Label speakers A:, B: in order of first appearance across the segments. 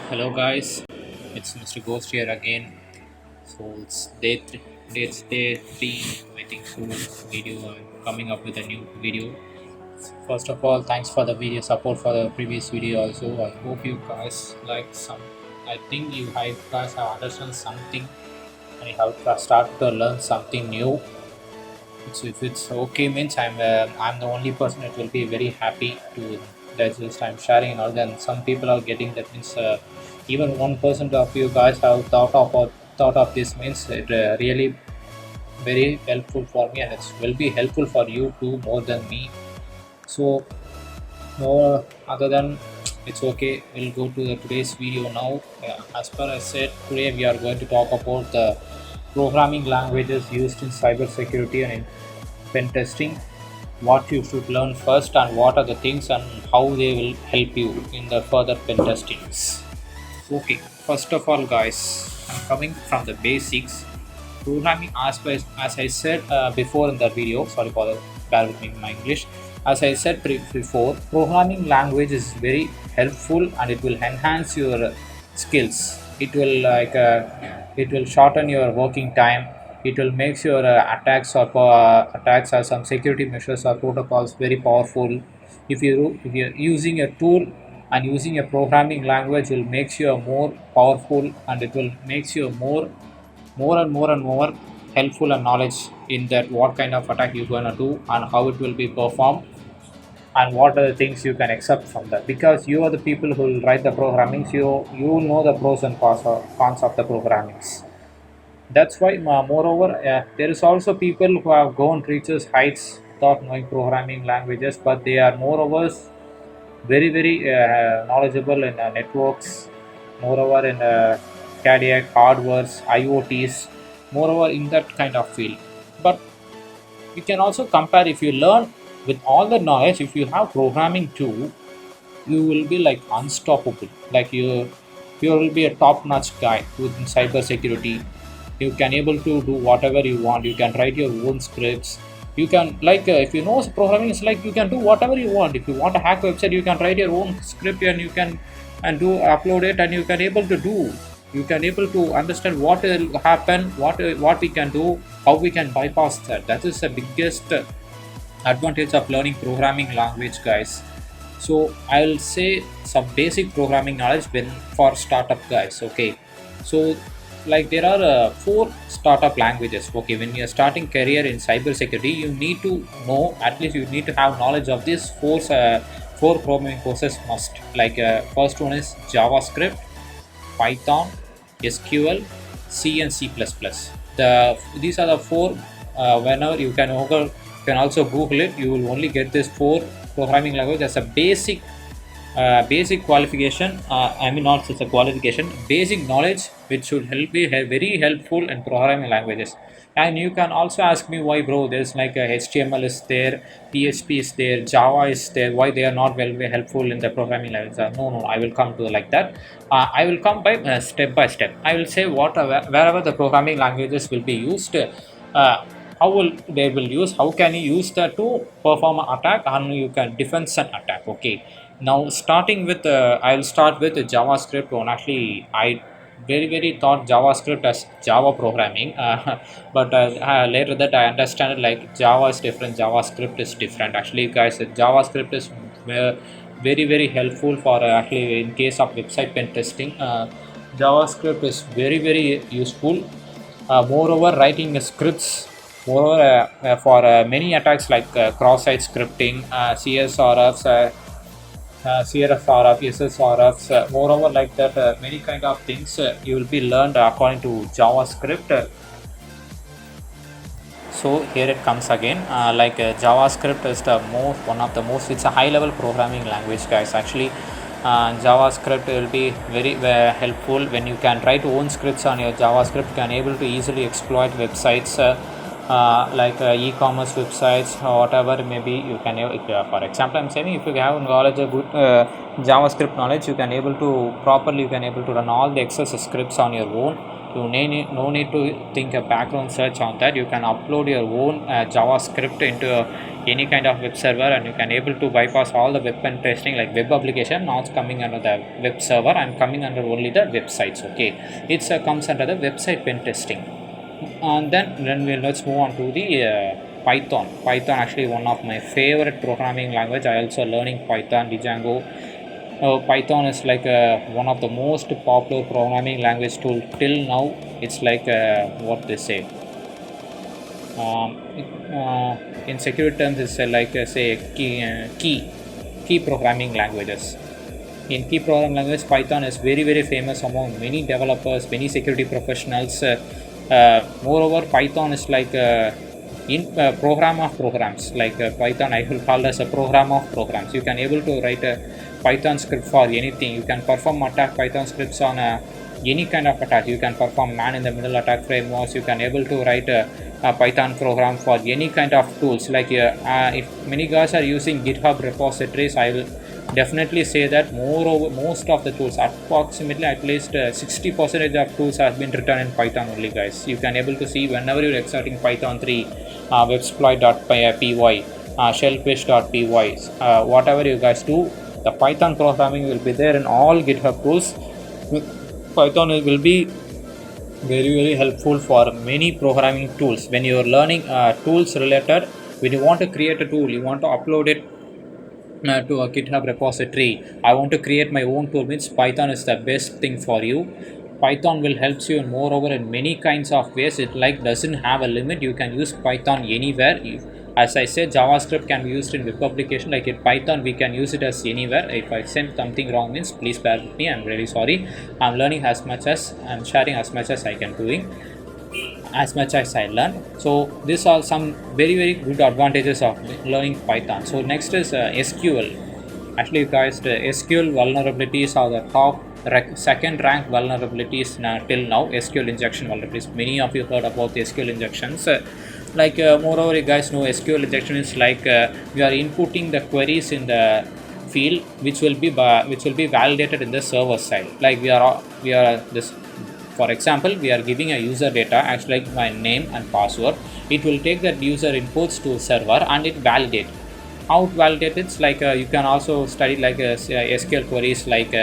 A: Hello guys, it's Mr. Ghost here again. So it's day three. I think so. Video. I'm coming up with a new video. First of all, thanks for the video support for the previous video. Also, I hope you guys like some. I think you guys have understand something and you have to start to learn something new. If it's okay means I'm the only person that will be very happy to that just I'm sharing and all. Then some people are getting that means even 1% of you guys have thought of this means it really very helpful for me, and it will be helpful for you too more than me. So no other than it's okay. We'll go to the today's video now. As per I said, today we are going to talk about the programming languages used in cybersecurity and in pen testing, what you should learn first and what are the things and how they will help you in the further pen testings. Okay, first of all guys, I'm coming from the basics. Programming aspects, as I said before in the video, sorry for the bear with me in my English. As I said before, programming language is very helpful and it will enhance your skills. It will it will shorten your working time. It will make your attacks or some security measures or protocols very powerful. If you're using a tool and using a programming language will makes you more powerful, and it will makes you more helpful and knowledge in that what kind of attack you're gonna do and how it will be performed and what are the things you can accept from that, because you are the people who will write the programming, so you will know the pros and cons of the programmings. That's why moreover there is also people who have gone reaches heights without knowing programming languages, but they are moreover very knowledgeable in networks, moreover in cardiac hardwares, IoTs, moreover in that kind of field. But we can also compare, if you learn with all the knowledge, if you have programming too, you will be like unstoppable. Like you will be a top-notch guy within cyber security. You can able to do whatever you want. You can write your own scripts. You can if you know programming, it's like you can do whatever you want. If you want to hack website, you can write your own script and you can and do upload it, and you can able to do. You can able to understand what will happen, what we can do, how we can bypass that. That is the biggest advantage of learning programming language, guys. So I'll say some basic programming knowledge when for startup guys. Okay, so like there are four startup languages. Okay, when you're starting career in cybersecurity, you need to know, at least you need to have knowledge of these four programming courses must. First one is JavaScript, Python, SQL, C and C++. These are the four. Whenever you can also Google it. You will only get this four programming language as a basic qualification. I mean, not just a qualification, basic knowledge which should very helpful in programming languages. And you can also ask me why, bro. There's like a HTML is there, PHP is there, Java is there. Why they are not very helpful in the programming language? No. I will come to like that. I will come step by step. I will say wherever the programming languages will be used. How will they will use? How can you use that to perform an attack, and you can defend an attack? Okay. Now starting with I'll start with JavaScript one. Actually, I very thought JavaScript as Java programming, but later that I understand it like Java is different, JavaScript is different. Actually, guys, JavaScript is very helpful for actually in case of website pen testing. JavaScript is very useful. Moreover, writing scripts. Moreover, for many attacks like cross-site scripting, CSRFs. CRF, SSRFs, moreover like that, many kind of things you will be learned according to JavaScript. So here it comes again. JavaScript is one of the most. It's a high-level programming language, guys. Actually, JavaScript will be very helpful when you can write own scripts on your JavaScript. You can able to easily exploit websites. E-commerce websites or whatever maybe you can for example, I'm saying if you have knowledge, a good JavaScript knowledge, you can able to properly run all the excess scripts on your own, no need to think a background search on that. You can upload your own JavaScript into any kind of web server, and you can able to bypass all the web pen testing, like web application not coming under the web server. I'm coming under only the websites. Okay, it's comes under the website pen testing. And then let's move on to the Python actually one of my favorite programming language. I also learning Python, Django. Python is like one of the most popular programming language tool till now. It's like what they say, in security terms it's like say key programming languages. In key programming language, Python is very famous among many developers, many security professionals. Moreover, Python is like in program of programs. Like Python, I will call as a program of programs. You can able to write a Python script for anything. You can perform attack Python scripts on any kind of attack. You can perform man-in-the-middle attack frameworks. You can able to write a Python program for any kind of tools. Like if many guys are using GitHub repositories, I will definitely say that most of the tools, approximately at least 60% of tools have been written in Python only, guys. You can able to see whenever you're exerting Python 3, websploit.py, shellfish.py, whatever you guys do, the Python programming will be there in all GitHub tools. Python will be very helpful for many programming tools. When you are learning tools related, when you want to create a tool, you want to upload it to a GitHub repository. I want to create my own tool, means Python is the best thing for you. Python will help you moreover in many kinds of ways. It like doesn't have a limit. You can use Python anywhere. As I said, JavaScript can be used in web application. Like in Python, we can use it as anywhere. If I send something wrong, means please bear with me. I'm really sorry. I'm learning as much as I'm sharing as much as I can doing, as much as I learned. So these are some very good advantages of learning Python. So next is SQL. Actually, guys, the SQL vulnerabilities are the top second rank vulnerabilities till now. SQL injection vulnerabilities. Many of you heard about the SQL injections. Moreover, you guys know SQL injection is like we are inputting the queries in the field which will be validated in the server side. Like we are this. For example, we are giving a user data, actually like my name and password. It will take that user inputs to server and it validate. How it validates? It's like you can also study like SQL queries like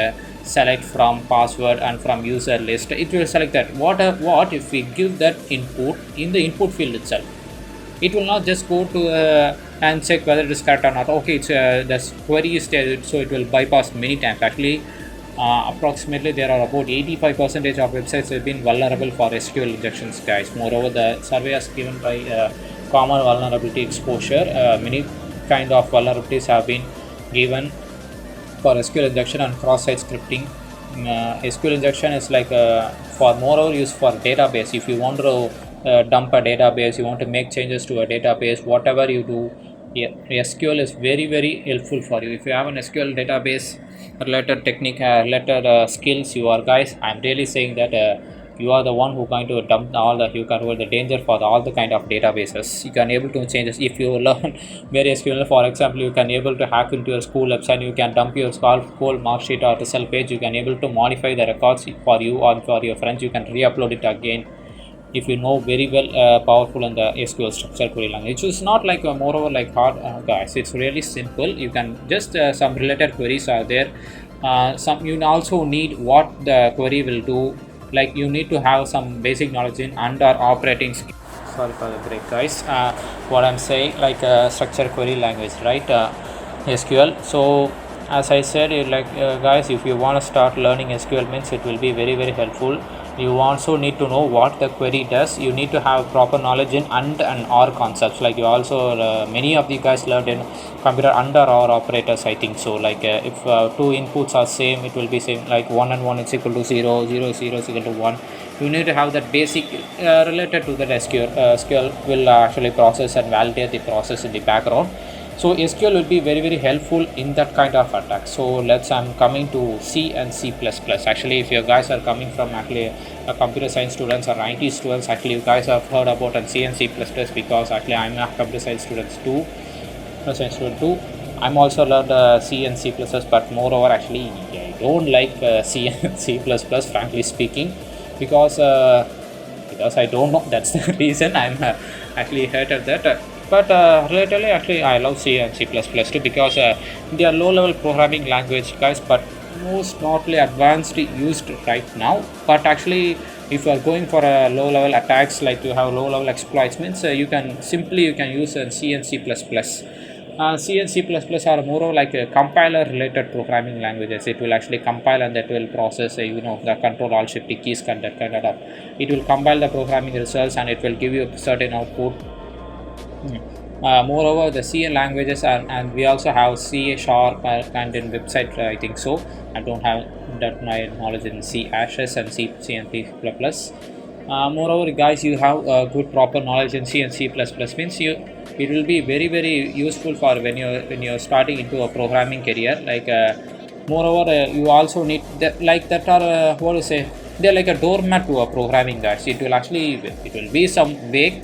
A: select from password and from user list. It will select that. What if we give that input in the input field itself? It will not just go to and check whether it is correct or not. Okay, it's the query is there, so it will bypass many times. Actually, approximately there are about 85% of websites have been vulnerable for SQL injections, guys. Moreover, the survey is given by common vulnerability exposure. Many kind of vulnerabilities have been given for SQL injection and cross-site scripting. SQL injection is like for moreover use for database. If you want to dump a database, you want to make changes to a database, whatever you do, SQL is very helpful for you. If you have an SQL database related technique, related skills, you are guys, I'm really saying that you are the one who going to dump all the, you can hold the danger for all the kind of databases. You can able to change this. If you learn very SQL, for example, you can able to hack into your school website. You can dump your school mark sheet or result page. You can able to modify the records for you or for your friends. You can re-upload it again if you know very well powerful in the SQL structure query language. It's not like moreover like hard, guys. It's really simple. You can just some related queries are there. Some you also need what the query will do. Like you need to have some basic knowledge in under operating. Sorry for the break, guys. What I'm saying, like structure query language, right? SQL. So as I said, guys, if you want to start learning SQL, means it will be very helpful. You also need to know what the query does. You need to have proper knowledge in and or concepts. Like you also many of the guys learned in computer under or operators, I think so. Like if two inputs are same, it will be same. Like 1 and 1 is equal to 0, 0 is equal to 1. You need to have that basic related to that SQL will actually process and validate the process in the background. So SQL will be very helpful in that kind of attack. So I'm coming to C and C++. Actually, if you guys are coming from actually computer science students or IT students, actually you guys have heard about C and C++, because actually I'm a computer science student too. I'm also learned C and C++, but moreover actually I don't like C and C++, frankly speaking. because I don't know. That's the reason I'm actually hated that. But relatively, actually, I love C and C++ too because they are low-level programming language, guys. But most notly advanced used right now. But actually, if you are going for a low-level attacks, like you have low-level exploits, means you can use C and C++. C and C++ are more like a compiler related programming languages. It will actually compile and that will process the control all shift keys kind of stuff. It will compile the programming results and it will give you a certain output. Moreover, the C languages are, and we also have C sharp and in website, I think so. I don't have that my knowledge in C hashes and C and C++. Moreover, guys, you have good proper knowledge in C and C++, means it will be very useful for when you're starting into a programming career. Like moreover, you also need that, like that are what to say, they're like a doormat to a programming, guys. It will be some vague,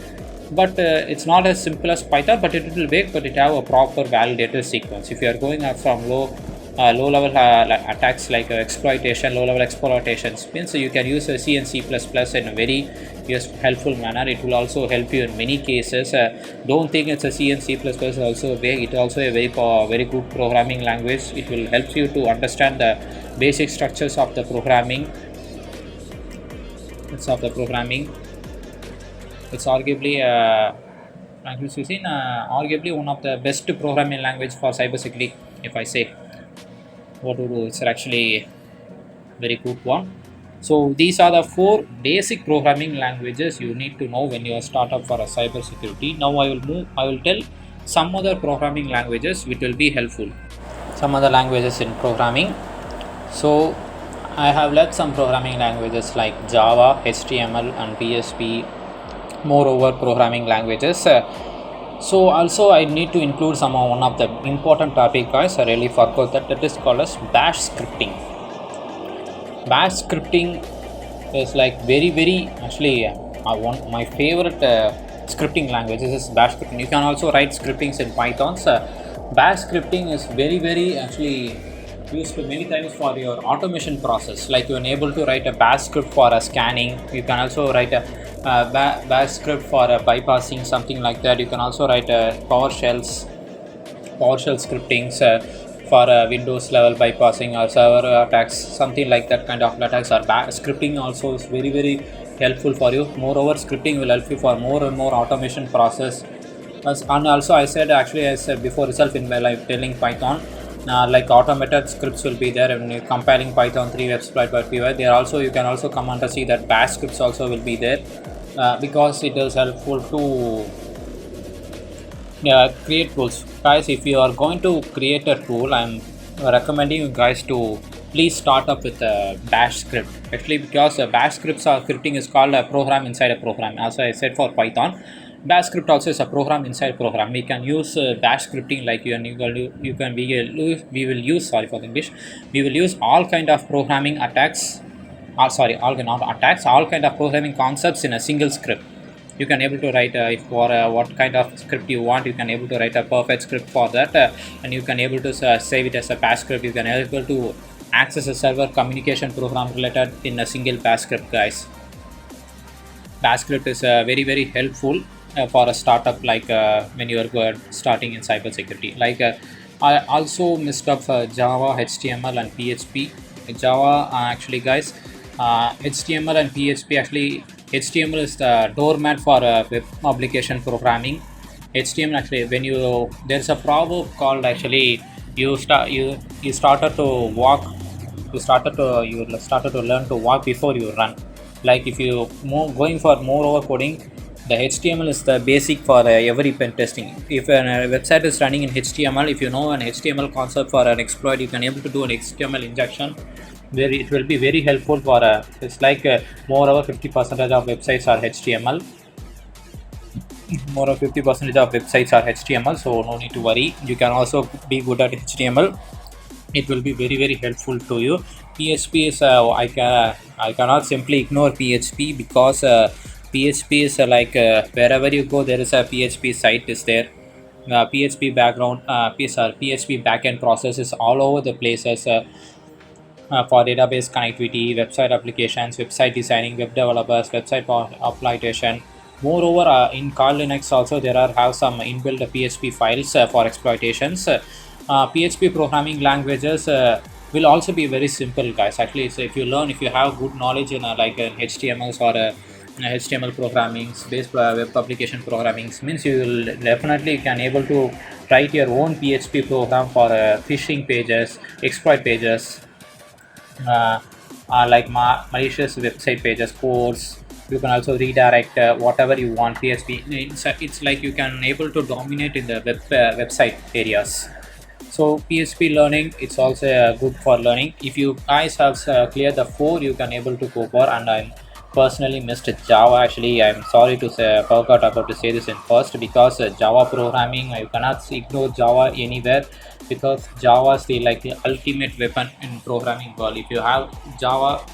A: but it's not as simple as Python, but it will work, but it have a proper validated sequence. If you are going up from low level like attacks like exploitation, low level exploitations, means you can use C and C++ in a very helpful manner. It will also help you in many cases. Don't think it's a C and C++ also vague. It also a very good programming language. It will help you to understand the basic structures of the programming. It's arguably arguably one of the best programming language for cybersecurity. If I say what to do, it's actually very good one. So these are the 4 basic programming languages you need to know when you are startup for a cybersecurity. Now I will tell some other programming languages which will be helpful. Some other languages in programming. So I have learned some programming languages like Java, HTML, and PHP. Moreover, programming languages. So also I need to include one of the important topic, guys. I really forgot that is called as bash scripting. Bash scripting is like very actually one my favorite scripting languages is bash scripting. You can also write scriptings in Pythons. Bash scripting is very actually used many times for your automation process. Like you are able to write a bash script for a scanning. You can also write a bash script for bypassing, something like that. You can also write PowerShell scriptings for Windows level bypassing or server attacks, something like that kind of attacks. Or scripting also is very helpful for you. Moreover, scripting will help you for more and more automation process. And also I said before itself in while I'm telling Python, like automated scripts will be there when you're compiling Python 3 exploit.py. There also you can also come on to see that bash scripts also will be there because it is helpful to create tools. Guys, if you are going to create a tool, I'm recommending you guys to please start up with a bash script. Actually, because bash scripting is called a program inside a program. As I said for Python, bash script also is a program inside program. We can use bash scripting like we will use, sorry for the English, we will use all kind of programming attacks, all kind of programming concepts in a single script. You can able to write if for what kind of script you want, you can able to write a perfect script for that, and you can able to save it as a bash script. You can able to access a server communication program related in a single bash script, guys. Bash script is very helpful for a startup, like when you are starting in cybersecurity. Like I also missed up Java, HTML, and PHP. Java actually, guys, HTML and PHP actually. HTML is the doormat for web application programming. HTML actually, when there's a proverb called actually you started to learn to walk before you run. Like if you going for more over coding, the HTML is the basic for every pen testing. If a website is running in HTML, if you know an HTML concept for an exploit, you can able to do an HTML injection. It will be very helpful for it's like moreover 50% of websites are HTML. Moreover 50% of websites are HTML, so no need to worry. You can also be good at HTML. It will be very helpful to you. PHP is I cannot simply ignore PHP because PHP is like wherever you go there is a PHP site is there. PHP background PHP backend process is all over the places. for database connectivity, website applications, website designing, web developers, website optimization. Moreover, in Kali Linux also there are have some inbuilt PHP files for exploitations. PHP programming languages will also be very simple, guys. Actually, so if you learn, if you have good knowledge in like HTMLs or HTML programming, based web application programming, means you will definitely can able to write your own PHP program for phishing pages, exploit pages, uh, like malicious website pages, codes. You can also redirect whatever you want PHP. It's like you can able to dominate in the website areas. So PHP learning, it's also good for learning. If you guys have cleared the 4, you can able to go for. And I'm personally missed Java. Actually, I'm sorry to say, forgot about to say this in first, because Java programming, you cannot ignore Java anywhere, because Java is the like the ultimate weapon in programming world. If you have Java,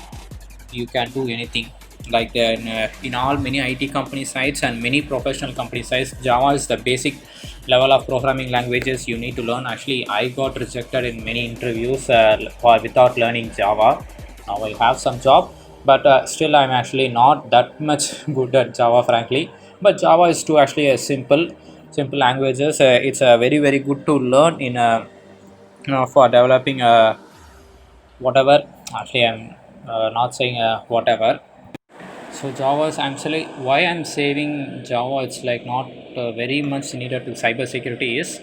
A: you can do anything. Like in all many IT company sites and many professional company sites, Java is the basic level of programming languages you need to learn. Actually, I got rejected in many interviews for without learning Java. Now I have some job, but still I'm actually not that much good at Java, frankly. But Java is too actually a simple languages. It's very very good to learn in for developing whatever. Actually, I'm not saying whatever. So Java is actually why I'm saving Java. It's like not very much needed to cybersecurity is.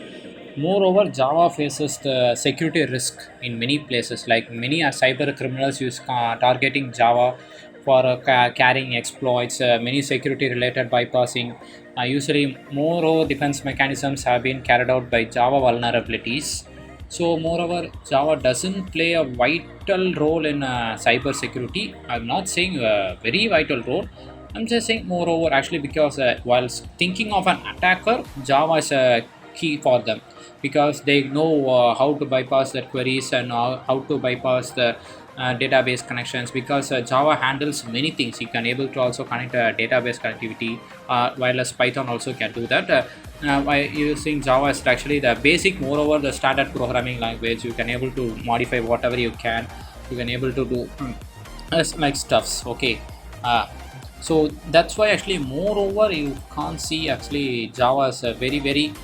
A: Moreover, Java faces the security risk in many places. Like many cyber criminals use targeting Java for carrying exploits. Many security related bypassing. Usually, moreover, defense mechanisms have been carried out by Java vulnerabilities. So, moreover, Java doesn't play a vital role in cyber security. I'm not saying a very vital role. I'm just saying, moreover, actually, because while thinking of an attacker, Java is a key for them, because they know how to bypass the queries and how to bypass the database connections, because Java handles many things. You can able to also connect database connectivity, while as Python also can do that. By using Java is actually the basic. Moreover, the standard programming language, you can able to modify whatever you can. You can able to do like stuffs. Okay, so that's why actually moreover you can't see actually Java is a very very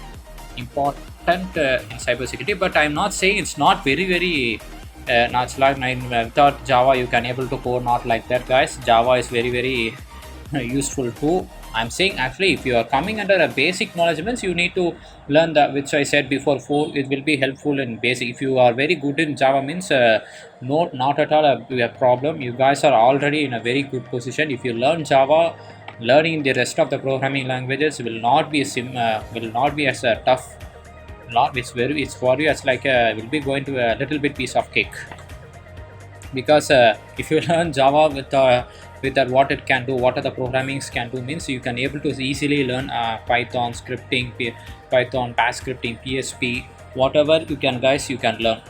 A: important in cybersecurity. But I'm not saying it's not very very not like without Java you can able to code, not like that, guys. Java is very very useful too. I'm saying actually if you are coming under a basic knowledge means you need to learn that, which I said before, 4. It will be helpful in basic. If you are very good in Java means no, not at all a problem. You guys are already in a very good position. If you learn Java, learning the rest of the programming languages will not be will not be as tough. Not it's for you as like will be going to a little bit piece of cake, because if you learn Java with that what it can do, what are the programmings can do, means you can able to easily learn Python scripting, Python bash scripting, PHP, whatever you can, guys, you can learn.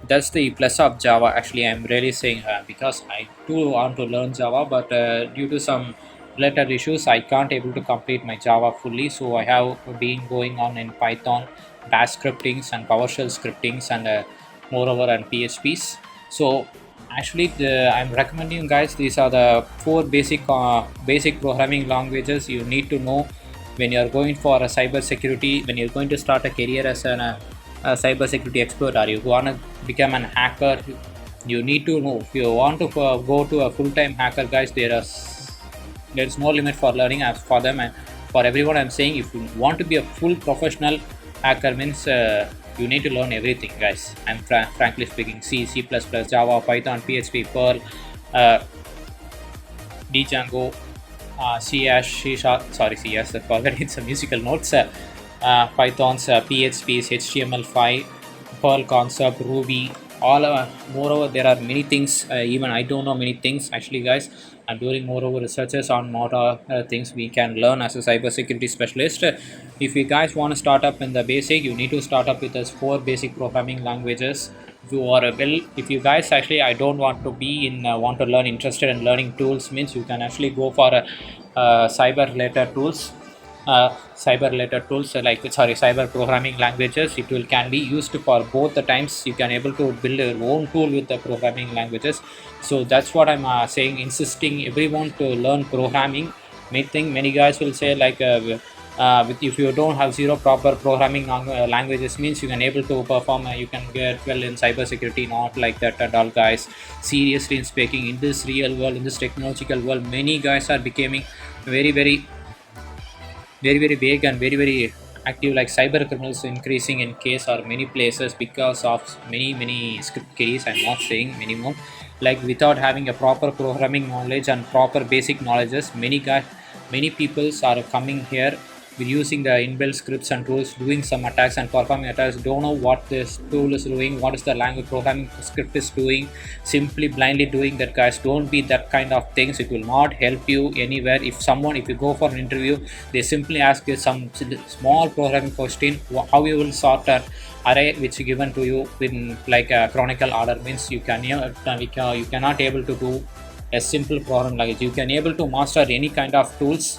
A: That's the plus of Java. Actually, I'm really saying because I do want to learn Java, but due to some related issues I can't able to complete my Java fully. So I have been going on in Python bash scriptings and PowerShell scriptings, and moreover and PHPs. So actually I'm recommending you guys, these are the 4 basic programming languages you need to know when you're going for a cyber security, when you're going to start a career as a cyber security expert, or you want to become an hacker. You need to know. If you want to go to a full-time hacker, guys, there's no limit for learning as for them and for everyone. I'm saying if you want to be a full professional hacker means you need to learn everything, guys. I'm frankly speaking, C++, Java, Python, PHP, Perl, Django, C Sharp, sorry, CS, I forgot it's a musical notes, Python's, PHP's, HTML5, Perl concept, Ruby, all moreover there are many things, even I don't know many things actually, guys. I'm doing moreover researches on more things we can learn as a cybersecurity specialist. If you guys want to start up in the basic, you need to start up with us 4 basic programming languages. You are if you guys actually I don't want to be in want to learn, interested in learning tools, means you can actually go for cyber related tools. cyber related tools, cyber programming languages. It will can be used for both the times. You can able to build your own tool with the programming languages. So that's what I'm saying, insisting everyone to learn programming. Many guys will say if you don't have zero proper programming languages, means you can able to perform, you can get well in cyber security. Not like that at all, guys. Seriously in speaking, in this real world, in this technological world, many guys are becoming very very big and very active. Like cyber criminals increasing in case or many places because of many script kiddies. I'm not saying many more. Like without having a proper programming knowledge and proper basic knowledges, many peoples are coming here with using the inbuilt scripts and tools, doing some attacks and performing attacks. Don't know what this tool is doing, what is the language programming script is doing, simply blindly doing that, guys. Don't be that kind of things. It will not help you anywhere. If you go for an interview, they simply ask you some small programming question, how you will sort an array which is given to you in like a chronicle order, means you cannot able to do a simple program like it. You can able to master any kind of tools,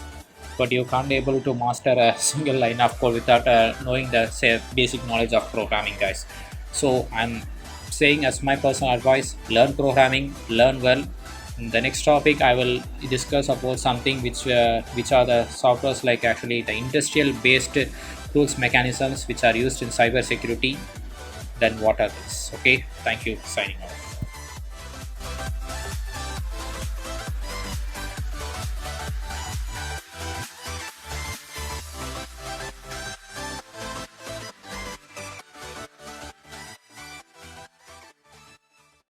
A: but you can't able to master a single line of code without knowing the basic knowledge of programming, guys. So I'm saying, as my personal advice, learn programming, learn well. In the next topic I will discuss about something which are the softwares, like actually the industrial based tools mechanisms which are used in cyber security. Then what are this? Okay, thank you, signing off.